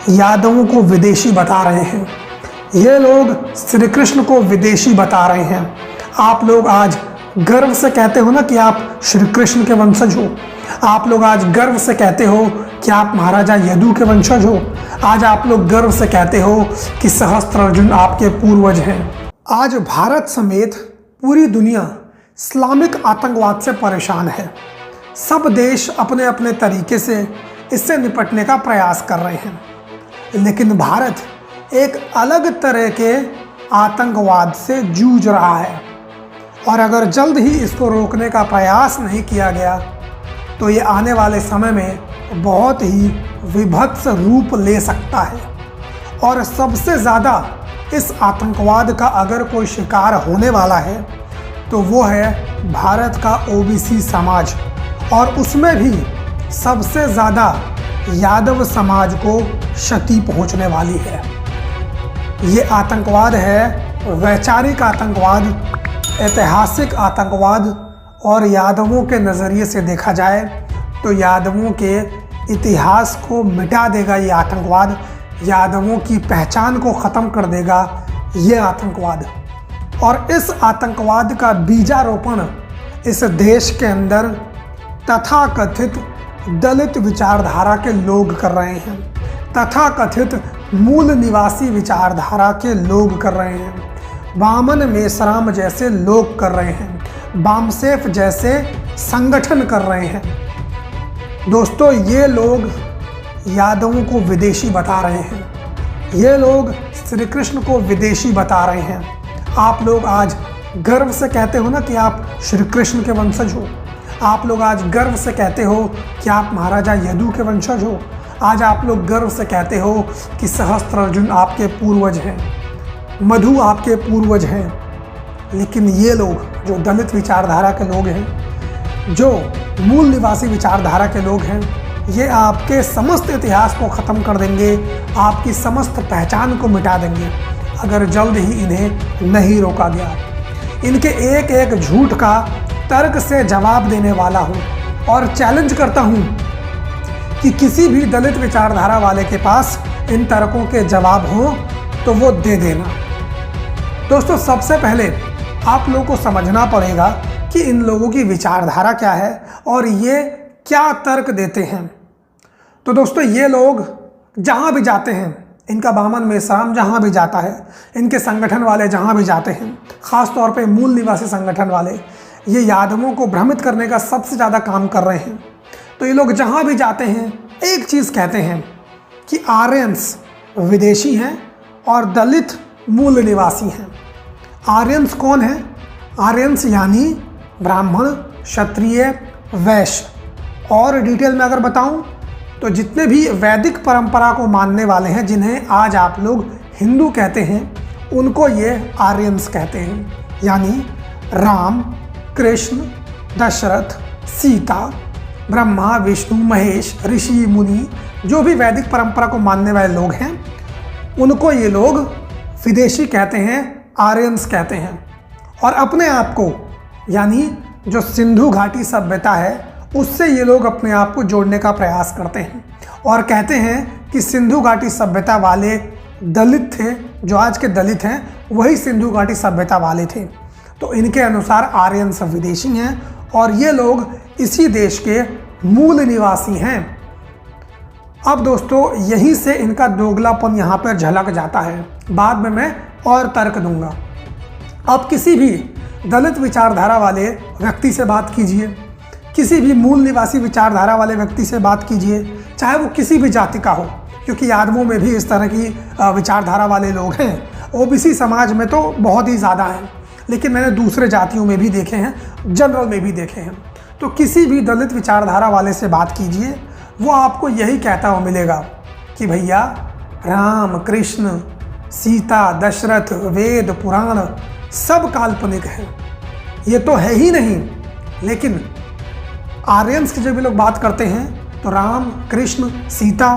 यादवों को विदेशी बता रहे हैं। ये लोग श्री कृष्ण को विदेशी बता रहे हैं। आप लोग आज गर्व से कहते हो ना कि आप श्री कृष्ण के वंशज हो। आप लोग आज गर्व से कहते हो कि आप महाराजा यदु के वंशज हो। आज आप लोग गर्व से कहते हो कि सहस्त्रार्जुन आपके पूर्वज हैं। आज भारत समेत पूरी दुनिया इस्लामिक आतंकवाद से परेशान है। सब देश अपने अपने तरीके से इससे निपटने का प्रयास कर रहे हैं, लेकिन भारत एक अलग तरह के आतंकवाद से जूझ रहा है। और अगर जल्द ही इसको रोकने का प्रयास नहीं किया गया तो ये आने वाले समय में बहुत ही विभत्स रूप ले सकता है। और सबसे ज़्यादा इस आतंकवाद का अगर कोई शिकार होने वाला है तो वो है भारत का ओबीसी समाज, और उसमें भी सबसे ज़्यादा यादव समाज को क्षति पहुंचने वाली है। ये आतंकवाद है वैचारिक आतंकवाद, ऐतिहासिक आतंकवाद, और यादवों के नज़रिए से देखा जाए तो यादवों के इतिहास को मिटा देगा ये आतंकवाद। यादवों की पहचान को ख़त्म कर देगा ये आतंकवाद। और इस आतंकवाद का बीजारोपण इस देश के अंदर तथाकथित दलित विचारधारा के लोग कर रहे हैं, तथाकथित मूल निवासी विचारधारा के लोग कर रहे हैं, वामन मेश्राम जैसे लोग कर रहे हैं, बामसेफ जैसे संगठन कर रहे हैं। दोस्तों, ये लोग यादवों को विदेशी बता रहे हैं। ये लोग श्री कृष्ण को विदेशी बता रहे हैं। आप लोग आज गर्व से कहते हो ना कि आप श्री कृष्ण के वंशज हो। आप लोग आज गर्व से कहते हो कि आप महाराजा यदु के वंशज हो। आज आप लोग गर्व से कहते हो कि सहस्त्रार्जुन आपके पूर्वज हैं, मधु आपके पूर्वज हैं। लेकिन ये लोग जो दलित विचारधारा के लोग हैं, जो मूल निवासी विचारधारा के लोग हैं, ये आपके समस्त इतिहास को ख़त्म कर देंगे, आपकी समस्त पहचान को मिटा देंगे अगर जल्द ही इन्हें नहीं रोका गया। इनके एक एक झूठ का तर्क से जवाब देने वाला हूँ और चैलेंज करता हूँ कि किसी भी दलित विचारधारा वाले के पास इन तर्कों के जवाब हो तो वो दे देना। दोस्तों, सबसे पहले आप लोगों को समझना पड़ेगा कि इन लोगों की विचारधारा क्या है और ये क्या तर्क देते हैं। तो दोस्तों, ये लोग जहाँ भी जाते हैं, इनका वामन मेश्राम जहाँ भी जाता है, इनके संगठन वाले जहाँ भी जाते हैं, ख़ास तौर पे मूल निवासी संगठन वाले, ये यादवों को भ्रमित करने का सबसे ज़्यादा काम कर रहे हैं। तो ये लोग जहाँ भी जाते हैं एक चीज़ कहते हैं कि आर्यंस विदेशी हैं और दलित मूल निवासी हैं। आर्यंस कौन है? आर्यंस यानी ब्राह्मण, क्षत्रिय, वैश्य। और डिटेल में अगर बताऊं तो जितने भी वैदिक परंपरा को मानने वाले हैं, जिन्हें आज आप लोग हिंदू कहते हैं, उनको ये आर्यंस कहते हैं। यानी राम, कृष्ण, दशरथ, सीता, ब्रह्मा, विष्णु, महेश, ऋषि, मुनि, जो भी वैदिक परंपरा को मानने वाले लोग हैं, उनको ये लोग विदेशी कहते हैं, आर्यंस कहते हैं। और अपने आप को, यानी जो सिंधु घाटी सभ्यता है, उससे ये लोग अपने आप को जोड़ने का प्रयास करते हैं और कहते हैं कि सिंधु घाटी सभ्यता वाले दलित थे, जो आज के दलित हैं वही सिंधु घाटी सभ्यता वाले थे। तो इनके अनुसार आर्यंस विदेशी हैं और ये लोग इसी देश के मूल निवासी हैं। अब दोस्तों, यहीं से इनका दोगलापन यहाँ पर झलक जाता है। बाद में मैं और तर्क दूंगा। अब किसी भी दलित विचारधारा वाले व्यक्ति से बात कीजिए, किसी भी मूल निवासी विचारधारा वाले व्यक्ति से बात कीजिए, चाहे वो किसी भी जाति का हो, क्योंकि यादवों में भी इस तरह की विचारधारा वाले लोग हैं। ओबीसी समाज में तो बहुत ही ज़्यादा हैं, लेकिन मैंने दूसरे जातियों में भी देखे हैं, जनरल में भी देखे हैं। तो किसी भी दलित विचारधारा वाले से बात कीजिए, वो आपको यही कहता हुआ मिलेगा कि भैया राम, कृष्ण, सीता, दशरथ, वेद, पुराण सब काल्पनिक है, ये तो है ही नहीं। लेकिन आर्यंस की जब भी लोग बात करते हैं तो राम, कृष्ण, सीता,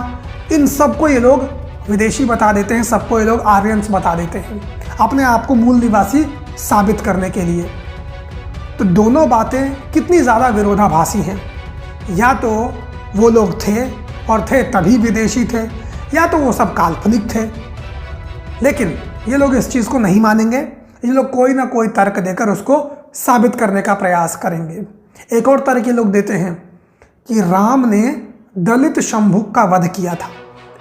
इन सबको ये लोग विदेशी बता देते हैं, सबको ये लोग आर्यंस बता देते हैं अपने आप को मूल निवासी साबित करने के लिए। तो दोनों बातें कितनी ज़्यादा विरोधाभासी हैं। या तो वो लोग थे और थे तभी विदेशी थे, या तो वो सब काल्पनिक थे। लेकिन ये लोग इस चीज़ को नहीं मानेंगे, ये लोग कोई ना कोई तर्क देकर उसको साबित करने का प्रयास करेंगे। एक और तर्क ये लोग देते हैं कि राम ने दलित शंभुक का वध किया था।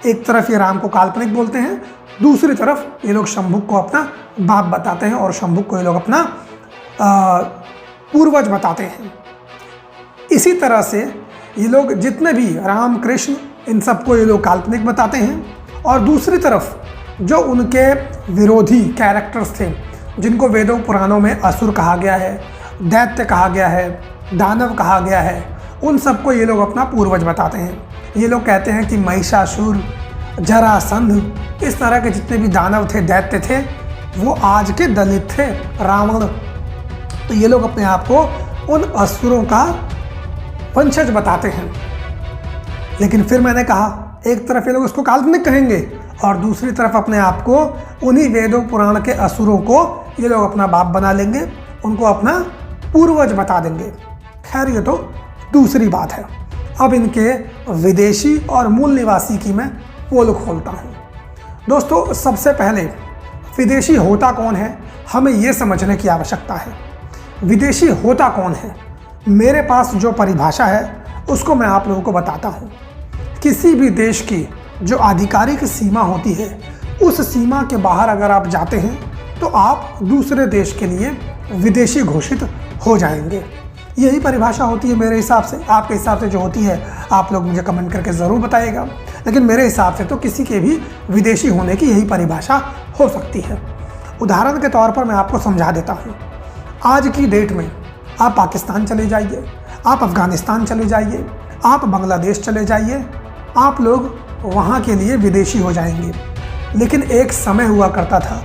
एक तरफ ये राम को काल्पनिक बोलते हैं, दूसरी तरफ ये लोग शंभुक को अपना बाप बताते हैं और शंभुक को ये लोग अपना पूर्वज बताते हैं। इसी तरह से ये लोग जितने भी राम कृष्ण इन सबको ये लोग काल्पनिक बताते हैं। और दूसरी तरफ जो उनके विरोधी कैरेक्टर्स थे, जिनको वेदों पुराणों में असुर कहा गया है, दैत्य कहा गया है, दानव कहा गया है, उन सबको ये लोग अपना पूर्वज बताते हैं। ये लोग कहते हैं कि महिषासुर, जरासंध, इस तरह के जितने भी दानव थे, दैत्य थे, वो आज के दलित थे, रावण। तो ये लोग अपने आप को उन असुरों का वंशज बताते हैं। लेकिन फिर मैंने कहा, एक तरफ ये लोग उसको काल्पनिक कहेंगे और दूसरी तरफ अपने आप को उन्हीं वेदों पुराण के असुरों को ये लोग अपना बाप बना लेंगे, उनको अपना पूर्वज बता देंगे। खैर, ये तो दूसरी बात है। अब इनके विदेशी और मूल निवासी की मैं पोल खोलता हूँ। दोस्तों, सबसे पहले विदेशी होता कौन है, हमें ये समझने की आवश्यकता है। विदेशी होता कौन है? मेरे पास जो परिभाषा है उसको मैं आप लोगों को बताता हूँ। किसी भी देश की जो आधिकारिक सीमा होती है, उस सीमा के बाहर अगर आप जाते हैं तो आप दूसरे देश के लिए विदेशी घोषित हो जाएंगे। यही परिभाषा होती है मेरे हिसाब से। आपके हिसाब से जो होती है आप लोग मुझे कमेंट करके ज़रूर बताइएगा, लेकिन मेरे हिसाब से तो किसी के भी विदेशी होने की यही परिभाषा हो सकती है। उदाहरण के तौर पर मैं आपको समझा देता हूँ। आज की डेट में आप पाकिस्तान चले जाइए, आप अफ़गानिस्तान चले जाइए, आप बांग्लादेश चले जाइए, आप लोग वहाँ के लिए विदेशी हो जाएंगे। लेकिन एक समय हुआ करता था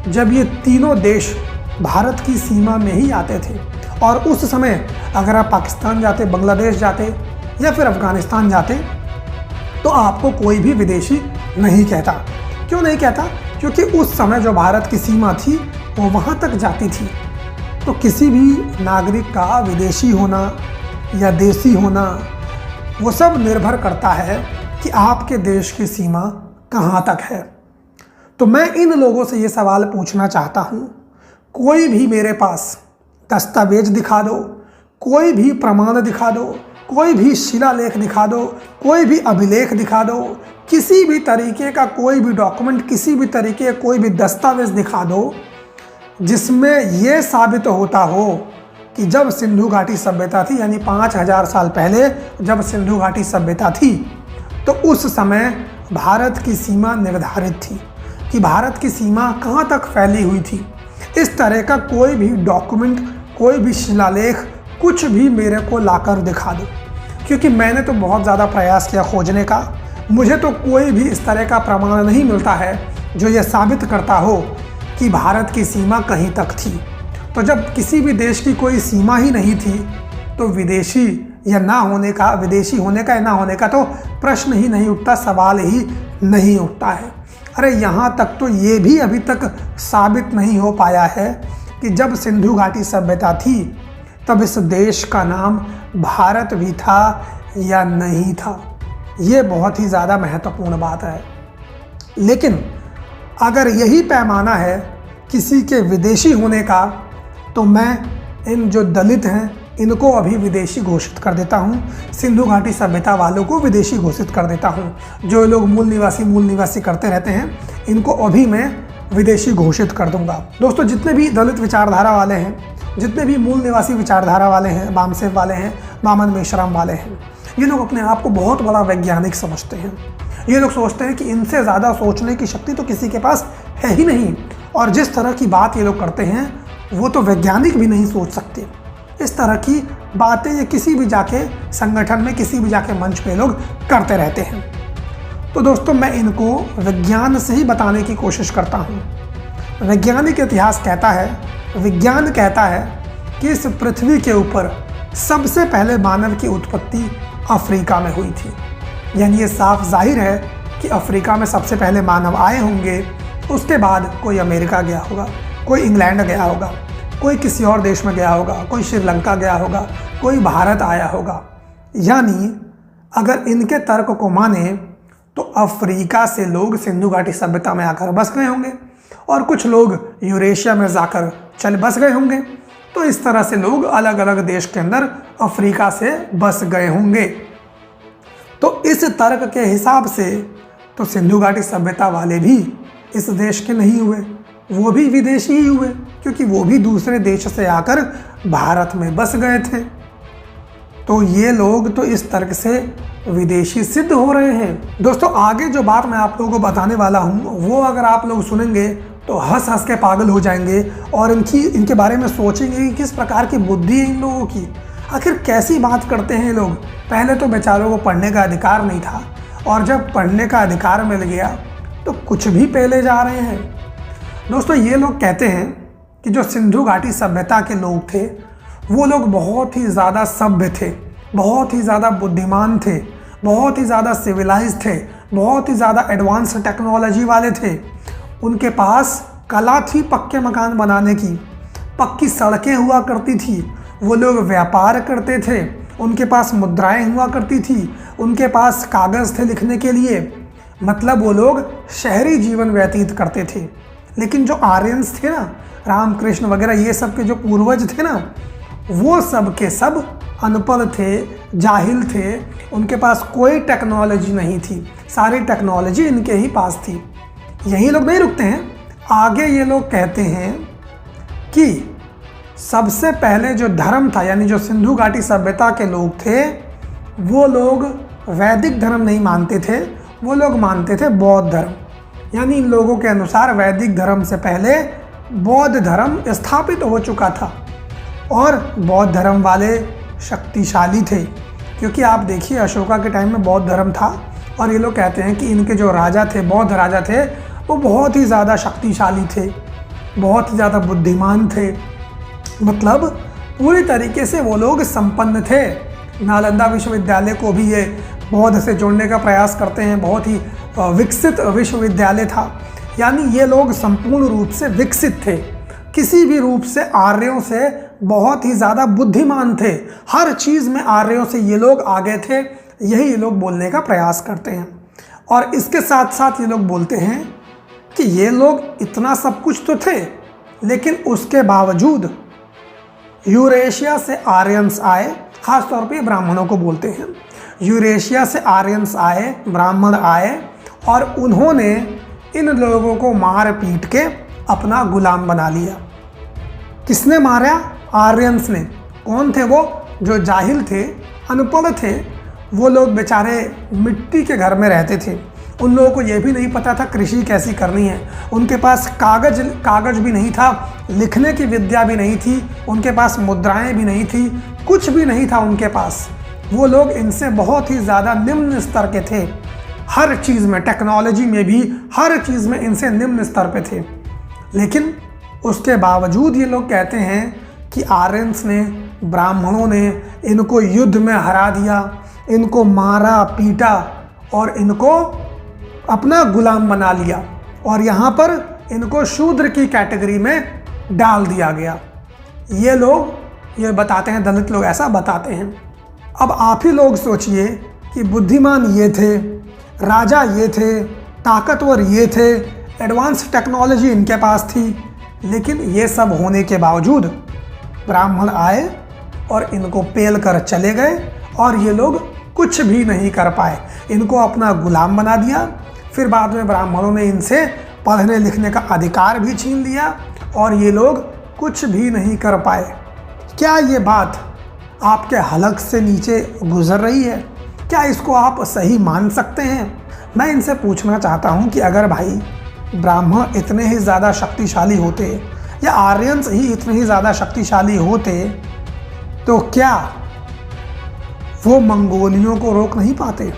जब ये तीनों देश भारत की सीमा में ही आते थे, और उस समय अगर आप पाकिस्तान जाते, बांग्लादेश जाते या फिर अफ़गानिस्तान जाते तो आपको कोई भी विदेशी नहीं कहता। क्यों नहीं कहता? क्योंकि उस समय जो भारत की सीमा थी वो वहाँ तक जाती थी। तो किसी भी नागरिक का विदेशी होना या देशी होना, वो सब निर्भर करता है कि आपके देश की सीमा कहाँ तक है। तो मैं इन लोगों से ये सवाल पूछना चाहता हूँ, कोई भी मेरे पास दस्तावेज दिखा दो, कोई भी प्रमाण दिखा दो, कोई भी शिलालेख दिखा दो, कोई भी अभिलेख दिखा दो, किसी भी तरीके का कोई भी डॉक्यूमेंट, किसी भी तरीके का कोई भी दस्तावेज दिखा दो जिसमें ये साबित होता हो कि जब सिंधु घाटी सभ्यता थी, यानी 5000 साल पहले जब सिंधु घाटी सभ्यता थी, तो उस समय भारत की सीमा निर्धारित थी कि भारत की सीमा कहाँ तक फैली हुई थी। इस तरह का कोई भी डॉक्यूमेंट, कोई भी शिलालेख, कुछ भी मेरे को लाकर दिखा दो। क्योंकि मैंने तो बहुत ज़्यादा प्रयास किया खोजने का, मुझे तो कोई भी इस तरह का प्रमाण नहीं मिलता है जो ये साबित करता हो कि भारत की सीमा कहीं तक थी। तो जब किसी भी देश की कोई सीमा ही नहीं थी तो विदेशी या ना होने का, विदेशी होने का या ना होने का तो प्रश्न ही नहीं उठता, सवाल ही नहीं उठता है। अरे यहाँ तक तो ये भी अभी तक साबित नहीं हो पाया है कि जब सिंधु घाटी सभ्यता थी तब इस देश का नाम भारत भी था या नहीं था। ये बहुत ही ज़्यादा महत्वपूर्ण बात है। लेकिन अगर यही पैमाना है किसी के विदेशी होने का, तो मैं इन जो दलित हैं इनको अभी विदेशी घोषित कर देता हूँ। सिंधु घाटी सभ्यता वालों को विदेशी घोषित कर देता हूँ। जो लोग मूल निवासी करते रहते हैं, इनको अभी मैं विदेशी घोषित कर दूंगा। दोस्तों, जितने भी दलित विचारधारा वाले हैं, जितने भी मूल निवासी विचारधारा वाले हैं, वामसेव वाले हैं, वामन मेश्राम वाले हैं, ये लोग अपने आप को बहुत बड़ा वैज्ञानिक समझते हैं। ये लोग सोचते हैं कि इनसे ज़्यादा सोचने की शक्ति तो किसी के पास है ही नहीं, और जिस तरह की बात ये लोग करते हैं वो तो वैज्ञानिक भी नहीं सोच सकते। इस तरह की बातें ये किसी भी जाके संगठन में, किसी भी जाके मंच पे लोग करते रहते हैं। तो दोस्तों, मैं इनको विज्ञान से ही बताने की कोशिश करता हूँ। वैज्ञानिक इतिहास कहता है, विज्ञान कहता है कि इस पृथ्वी के ऊपर सबसे पहले मानव की उत्पत्ति अफ्रीका में हुई थी। यानी ये साफ जाहिर है कि अफ्रीका में सबसे पहले मानव आए होंगे, उसके बाद कोई अमेरिका गया होगा, कोई इंग्लैंड गया होगा, कोई किसी और देश में गया होगा, कोई श्रीलंका गया होगा, कोई भारत आया होगा। यानी अगर इनके तर्क को माने तो अफ्रीका से लोग सिंधु घाटी सभ्यता में आकर बस गए होंगे और कुछ लोग यूरेशिया में जाकर चल बस गए होंगे। तो इस तरह से लोग अलग अलग देश के अंदर अफ्रीका से बस गए होंगे। तो इस तर्क के हिसाब से तो सिंधु घाटी सभ्यता वाले भी इस देश के नहीं हुए, वो भी विदेशी ही हुए, क्योंकि वो भी दूसरे देश से आकर भारत में बस गए थे। तो ये लोग तो इस तर्क से विदेशी सिद्ध हो रहे हैं। दोस्तों आगे जो बात मैं आप लोगों को बताने वाला हूँ वो अगर आप लोग सुनेंगे तो हंस हंस के पागल हो जाएंगे और इनके बारे में सोचेंगे कि किस प्रकार की बुद्धि है इन लोगों की, आखिर कैसी बात करते हैं लोग। पहले तो बेचारों को पढ़ने का अधिकार नहीं था और जब पढ़ने का अधिकार मिल गया तो कुछ भी पहले जा रहे हैं। दोस्तों ये लोग कहते हैं कि जो सिंधु घाटी सभ्यता के लोग थे वो लोग बहुत ही ज़्यादा सभ्य थे, बहुत ही ज़्यादा बुद्धिमान थे, बहुत ही ज़्यादा सिविलाइज थे, बहुत ही ज़्यादा एडवांस टेक्नोलॉजी वाले थे। उनके पास कला थी पक्के मकान बनाने की, पक्की सड़कें हुआ करती थी, वो लोग व्यापार करते थे, उनके पास मुद्राएं हुआ करती थी, उनके पास कागज़ थे लिखने के लिए, मतलब वो लोग शहरी जीवन व्यतीत करते थे। लेकिन जो आर्यंस थे ना, रामकृष्ण वगैरह ये सब के जो पूर्वज थे ना, वो सब के सब अनपढ़ थे, जाहिल थे, उनके पास कोई टेक्नोलॉजी नहीं थी, सारी टेक्नोलॉजी इनके ही पास थी। यही लोग नहीं रुकते हैं, आगे ये लोग कहते हैं कि सबसे पहले जो धर्म था, यानी जो सिंधु घाटी सभ्यता के लोग थे, वो लोग वैदिक धर्म नहीं मानते थे, वो लोग मानते थे बौद्ध धर्म। यानी इन लोगों के अनुसार वैदिक धर्म से पहले बौद्ध धर्म स्थापित हो चुका था और बौद्ध धर्म वाले शक्तिशाली थे, क्योंकि आप देखिए अशोका के टाइम में बौद्ध धर्म था और ये लोग कहते हैं कि इनके जो राजा थे, बौद्ध राजा थे, वो बहुत ही ज़्यादा शक्तिशाली थे, बहुत ही ज़्यादा बुद्धिमान थे, मतलब पूरी तरीके से वो लोग संपन्न थे। नालंदा विश्वविद्यालय को भी ये बौद्ध से जोड़ने का प्रयास करते हैं, बहुत ही विकसित विश्वविद्यालय था। यानी ये लोग संपूर्ण रूप से विकसित थे, किसी भी रूप से आर्यों से बहुत ही ज़्यादा बुद्धिमान थे, हर चीज़ में आर्यों से ये लोग आगे थे, यही ये लोग बोलने का प्रयास करते हैं। और इसके साथ साथ ये लोग बोलते हैं कि ये लोग इतना सब कुछ तो थे, लेकिन उसके बावजूद यूरेशिया से आर्यंस आए, ख़ास तौर पे ब्राह्मणों को बोलते हैं। यूरेशिया से आर्यंस आए, ब्राह्मण आए और उन्होंने इन लोगों को मार पीट के अपना गुलाम बना लिया। किसने मारा? आर्यंस ने। कौन थे वो? जो जाहिल थे, अनपढ़ थे, वो लोग बेचारे मिट्टी के घर में रहते थे, उन लोगों को ये भी नहीं पता था कृषि कैसी करनी है, उनके पास कागज भी नहीं था, लिखने की विद्या भी नहीं थी, उनके पास मुद्राएं भी नहीं थी, कुछ भी नहीं था उनके पास। वो लोग इनसे बहुत ही ज़्यादा निम्न स्तर के थे, हर चीज़ में, टेक्नोलॉजी में भी, हर चीज़ में इनसे निम्न स्तर पे थे। लेकिन उसके बावजूद ये लोग कहते हैं कि आर्यंस ने, ब्राह्मणों ने इनको युद्ध में हरा दिया, इनको मारा पीटा और इनको अपना गुलाम बना लिया और यहाँ पर इनको शूद्र की कैटेगरी में डाल दिया गया। ये लोग ये बताते हैं, दलित लोग ऐसा बताते हैं। अब आप ही लोग सोचिए कि बुद्धिमान ये थे, राजा ये थे, ताकतवर ये थे, एडवांस टेक्नोलॉजी इनके पास थी, लेकिन ये सब होने के बावजूद ब्राह्मण आए और इनको पेल कर चले गए और ये लोग कुछ भी नहीं कर पाए, इनको अपना गुलाम बना दिया। फिर बाद में ब्राह्मणों ने इनसे पढ़ने लिखने का अधिकार भी छीन लिया और ये लोग कुछ भी नहीं कर पाए। क्या ये बात आपके हलक से नीचे गुजर रही है? क्या इसको आप सही मान सकते हैं? मैं इनसे पूछना चाहता हूं कि अगर भाई ब्राह्मण इतने ही ज़्यादा शक्तिशाली होते या आर्यंस ही इतने ही ज़्यादा शक्तिशाली होते तो क्या वो मंगोलियों को रोक नहीं पाते?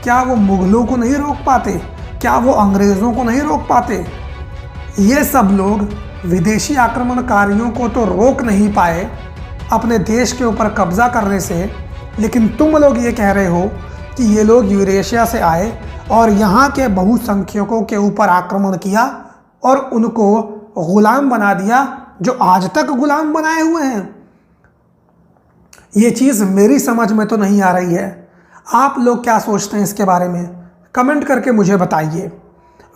क्या वो मुगलों को नहीं रोक पाते? क्या वो अंग्रेज़ों को नहीं रोक पाते? ये सब लोग विदेशी आक्रमणकारियों को तो रोक नहीं पाए अपने देश के ऊपर कब्जा करने से, लेकिन तुम लोग ये कह रहे हो कि ये लोग यूरेशिया से आए और यहाँ के बहुसंख्यकों के ऊपर आक्रमण किया और उनको गुलाम बना दिया, जो आज तक गुलाम बनाए हुए हैं। ये चीज़ मेरी समझ में तो नहीं आ रही है। आप लोग क्या सोचते हैं इसके बारे में? कमेंट करके मुझे बताइए।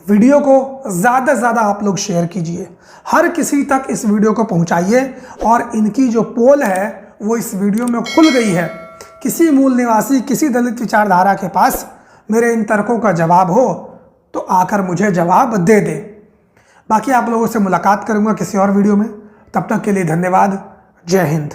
वीडियो को ज़्यादा से ज़्यादा आप लोग शेयर कीजिए, हर किसी तक इस वीडियो को पहुंचाइए। और इनकी जो पोल है वो इस वीडियो में खुल गई है। किसी मूल निवासी, किसी दलित विचारधारा के पास मेरे इन तर्कों का जवाब हो तो आकर मुझे जवाब दे दे। बाकी आप लोगों से मुलाकात करूंगा किसी और वीडियो में। तब तक के लिए धन्यवाद। जय हिंद।